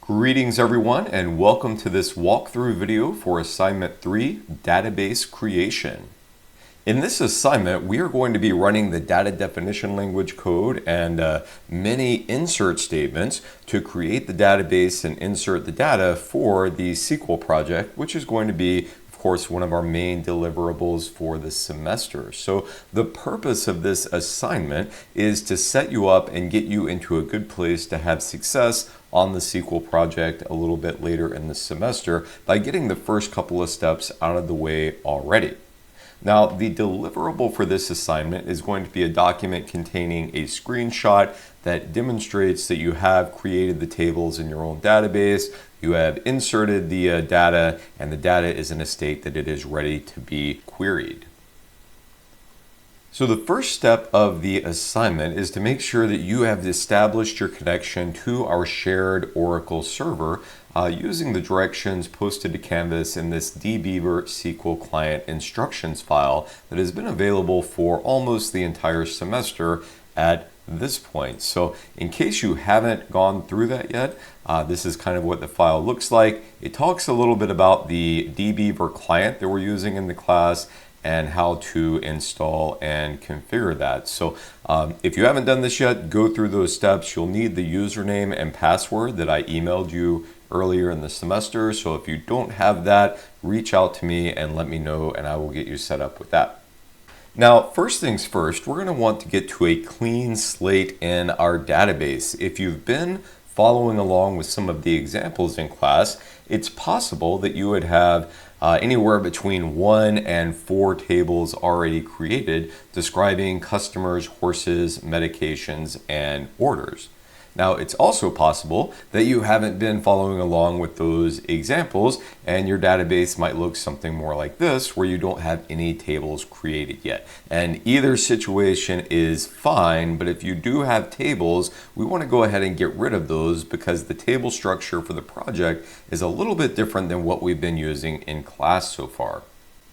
Greetings everyone, and welcome to this walkthrough video for assignment 3, database creation. In this assignment, we are going to be running the data definition language code and many insert statements to create the database and insert the data for the SQL project, which is going to be, of course, one of our main deliverables for the semester. So the purpose of this assignment is to set you up and get you into a good place to have success on the SQL project a little bit later in the semester by getting the first couple of steps out of the way already. Now, the deliverable for this assignment is going to be a document containing a screenshot that demonstrates that you have created the tables in your own database, you have inserted the data, and the data is in a state that it is ready to be queried. So the first step of the assignment is to make sure that you have established your connection to our shared Oracle server using the directions posted to Canvas in this DB1 SQL client instructions file that has been available for almost the entire semester at this point. So in case you haven't gone through that yet, this is kind of what the file looks like. It talks a little bit about the DB1 client that we're using in the class and how to install and configure that. So if you haven't done this yet, go through those steps. You'll need the username and password that I emailed you earlier in the semester. So if you don't have that, reach out to me and let me know, and I will get you set up with that. Now, first things first, we're going to want to get to a clean slate in our database. If you've been following along with some of the examples in class, it's possible that you would have anywhere between 1 and 4 tables already created describing customers, horses, medications, and orders. Now, it's also possible that you haven't been following along with those examples and your database might look something more like this where you don't have any tables created yet. And either situation is fine, but if you do have tables, we want to go ahead and get rid of those because the table structure for the project is a little bit different than what we've been using in class so far.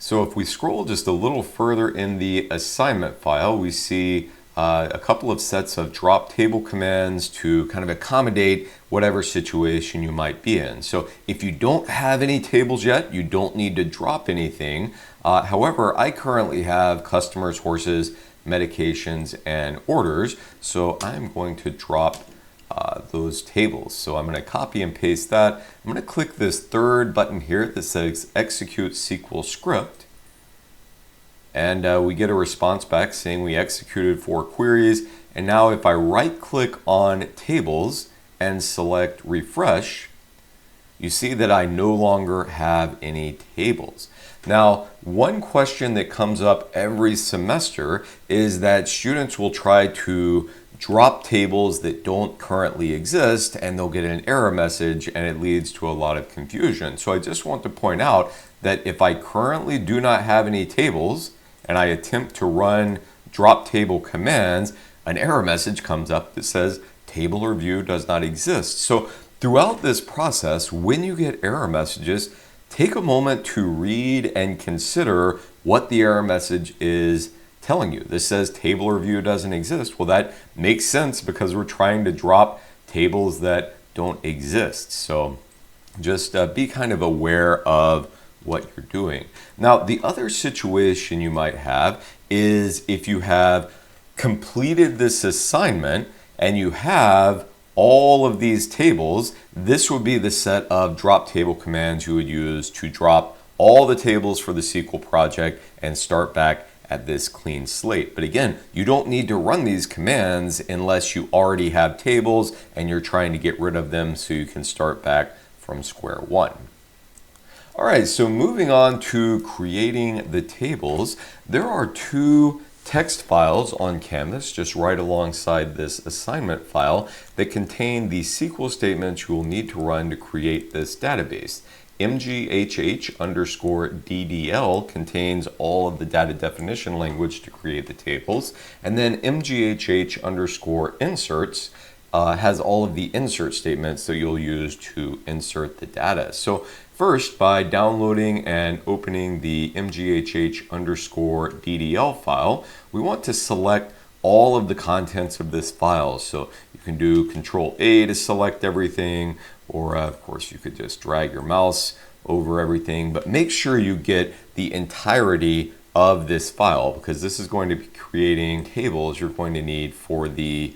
So if we scroll just a little further in the assignment file, we see a couple of sets of drop table commands to kind of accommodate whatever situation you might be in. So if you don't have any tables yet, you don't need to drop anything. However, I currently have customers, horses, medications, and orders. So I'm going to drop those tables. So I'm going to copy and paste that. I'm going to click this third button here that says Execute SQL Script. And we get a response back saying we executed 4 queries. And now if I right click on tables and select refresh, you see that I no longer have any tables. Now, one question that comes up every semester is that students will try to drop tables that don't currently exist and they'll get an error message and it leads to a lot of confusion. So I just want to point out that if I currently do not have any tables and I attempt to run drop table commands, an error message comes up that says table or view does not exist. So throughout this process, when you get error messages, take a moment to read and consider what the error message is telling you. This says table or view doesn't exist. Well, that makes sense because we're trying to drop tables that don't exist. So just be kind of aware of what you're doing. Now, the other situation you might have is if you have completed this assignment and you have all of these tables, this would be the set of drop table commands you would use to drop all the tables for the SQL project and start back at this clean slate. But again, you don't need to run these commands unless you already have tables and you're trying to get rid of them so you can start back from square one. All right, so moving on to creating the tables, there are 2 text files on Canvas just right alongside this assignment file that contain the SQL statements you will need to run to create this database. mghh_ddl contains all of the data definition language to create the tables, and then mghh_inserts has all of the insert statements that you'll use to insert the data. So first, by downloading and opening the mghh_ddl file, we want to select all of the contents of this file. So you can do Control A to select everything, or of course you could just drag your mouse over everything, but make sure you get the entirety of this file, because this is going to be creating tables you're going to need for the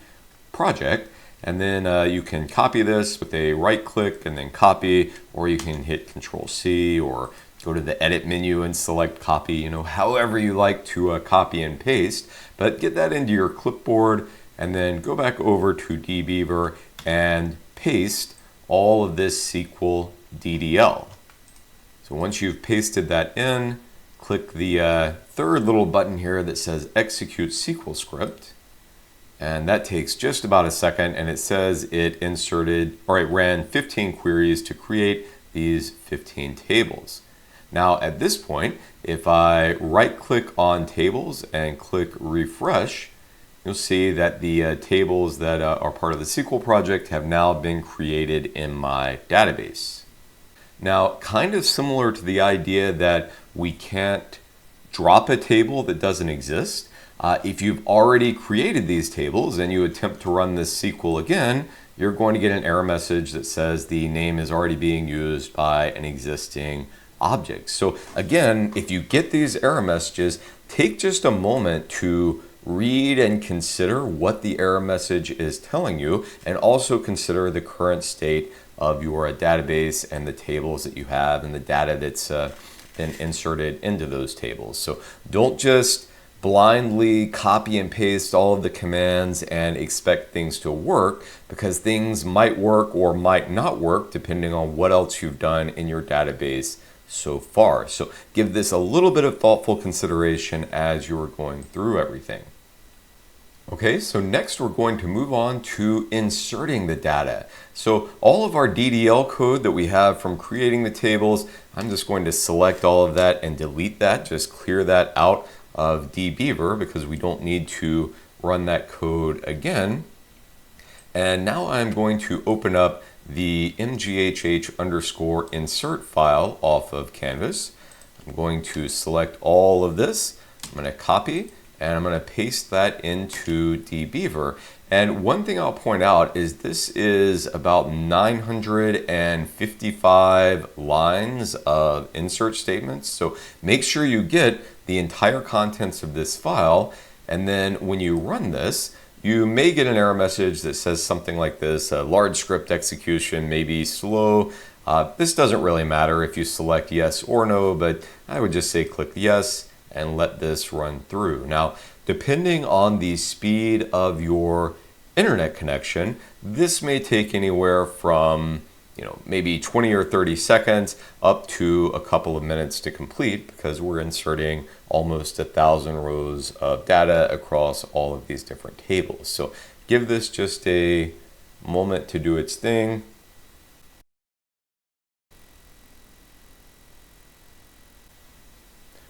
project. And then you can copy this with a right click and then copy, or you can hit Control C or go to the edit menu and select copy, you know, however you like to copy and paste. But get that into your clipboard and then go back over to dbeaver and paste all of this SQL DDL. So once you've pasted that in, click the third little button here that says Execute SQL Script. And that takes just about a second, and it says it ran 15 queries to create these 15 tables. Now at this point, if I right click on tables and click refresh, you'll see that the tables that are part of the SQL project have now been created in my database. Now, kind of similar to the idea that we can't drop a table that doesn't exist, if you've already created these tables and you attempt to run this SQL again, you're going to get an error message that says the name is already being used by an existing object. So again, if you get these error messages, take just a moment to read and consider what the error message is telling you, and also consider the current state of your database and the tables that you have and the data that's been inserted into those tables. So don't just blindly copy and paste all of the commands and expect things to work, because things might work or might not work depending on what else you've done in your database so far. So give this a little bit of thoughtful consideration as you're going through everything. Okay, so next we're going to move on to inserting the data. So all of our DDL code that we have from creating the tables, I'm just going to select all of that and delete that, just clear that out of dbeaver, because we don't need to run that code again. And now I'm going to open up the mghh_insert file off of Canvas. I'm going to select all of this. I'm going to copy and I'm going to paste that into dbeaver. And one thing I'll point out is this is about 955 lines of insert statements. So make sure you get the entire contents of this file, and then when you run this, you may get an error message that says something like this: large script execution may be slow. This doesn't really matter if you select yes or no, but I would just say click yes and let this run through. Now, depending on the speed of your internet connection, this may take anywhere from maybe 20 or 30 seconds up to a couple of minutes to complete, because we're inserting almost 1,000 rows of data across all of these different tables. So give this just a moment to do its thing.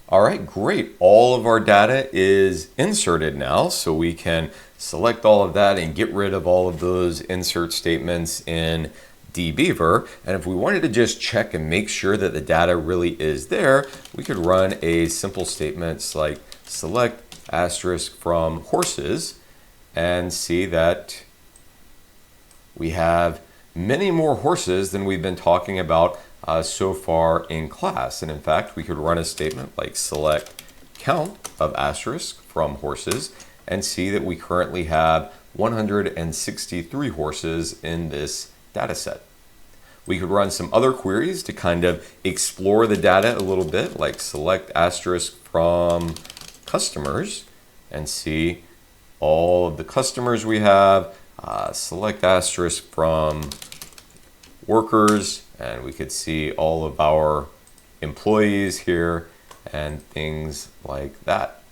All right, great. All of our data is inserted now, so we can select all of that and get rid of all of those insert statements in dbeaver. And if we wanted to just check and make sure that the data really is there, we could run a simple statement like select asterisk from horses and see that we have many more horses than we've been talking about so far in class. And in fact, we could run a statement like select count of asterisk from horses and see that we currently have 163 horses in this data set. We could run some other queries to kind of explore the data a little bit, like select asterisk from customers and see all of the customers we have. Select asterisk from workers, and we could see all of our employees here and things like that.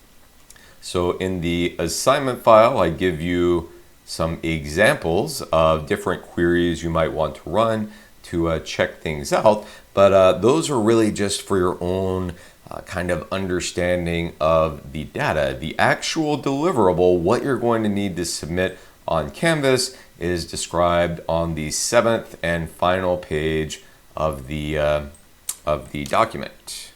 So in the assignment file, I give you some examples of different queries you might want to run to check things out, but those are really just for your own kind of understanding of the data. The actual deliverable, what you're going to need to submit on Canvas, is described on the 7th and final page of the document.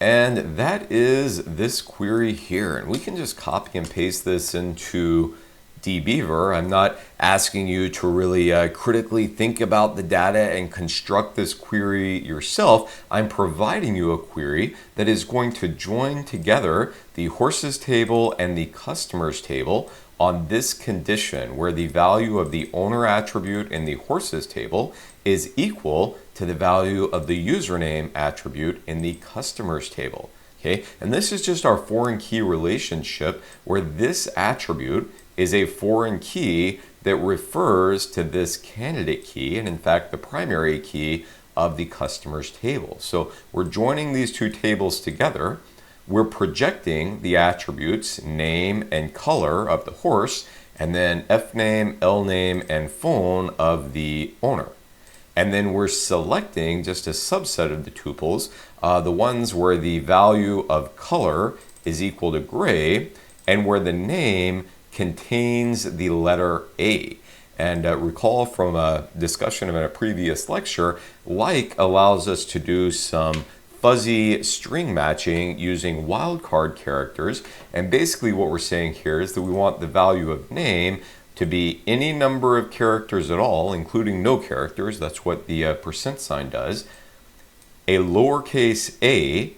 And that is this query here. And we can just copy and paste this into DBver. I'm not asking you to really critically think about the data and construct this query yourself. I'm providing you a query that is going to join together the horses table and the customers table on this condition where the value of the owner attribute in the horses table is equal to the value of the username attribute in the customers table. Okay, and this is just our foreign key relationship where this attribute is a foreign key that refers to this candidate key, and in fact the primary key of the customers table. So we're joining these two tables together. We're projecting the attributes name and color of the horse, and then fname, lname, and phone of the owner. And then we're selecting just a subset of the tuples, the ones where the value of color is equal to gray, and where the name contains the letter A. And recall from a discussion in a previous lecture, like allows us to do some fuzzy string matching using wildcard characters. And basically what we're saying here is that we want the value of name to be any number of characters at all, including no characters. That's what the percent sign does. A lowercase a,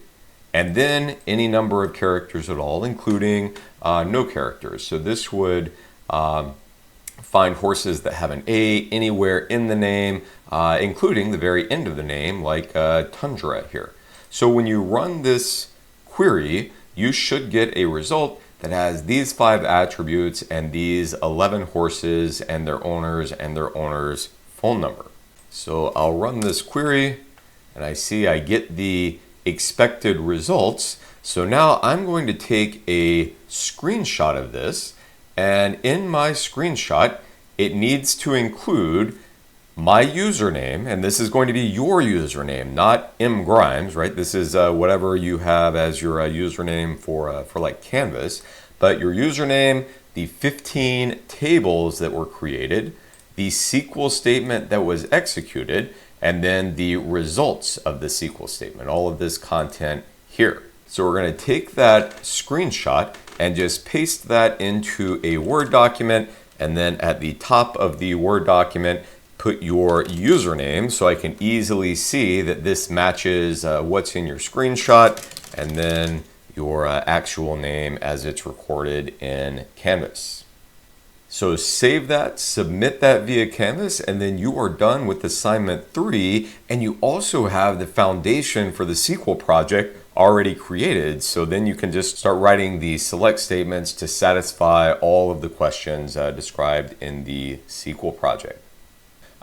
and then any number of characters at all, including no characters. So this would find horses that have an A anywhere in the name, including the very end of the name, like Tundra here. So when you run this query, you should get a result that has these 5 attributes and these 11 horses and their owners' phone number. So I'll run this query, and I see I get the expected results. So now I'm going to take a screenshot of this, and in my screenshot, it needs to include my username, and this is going to be your username, not mgrimes, right? This is whatever you have as your username for like Canvas, but your username, the 15 tables that were created, the SQL statement that was executed, and then the results of the SQL statement, all of this content here. So we're going to take that screenshot and just paste that into a Word document, and then at the top of the Word document, put your username so I can easily see that this matches what's in your screenshot, and then your actual name as it's recorded in Canvas. So save that, submit that via Canvas, and then you are done with assignment 3, and you also have the foundation for the SQL project already created. So then you can just start writing the select statements to satisfy all of the questions described in the SQL project.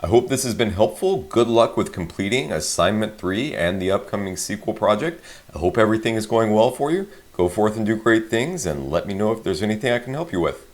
I hope this has been helpful. Good luck with completing assignment 3 and the upcoming SQL project. I hope everything is going well for you. Go forth and do great things, and let me know if there's anything I can help you with.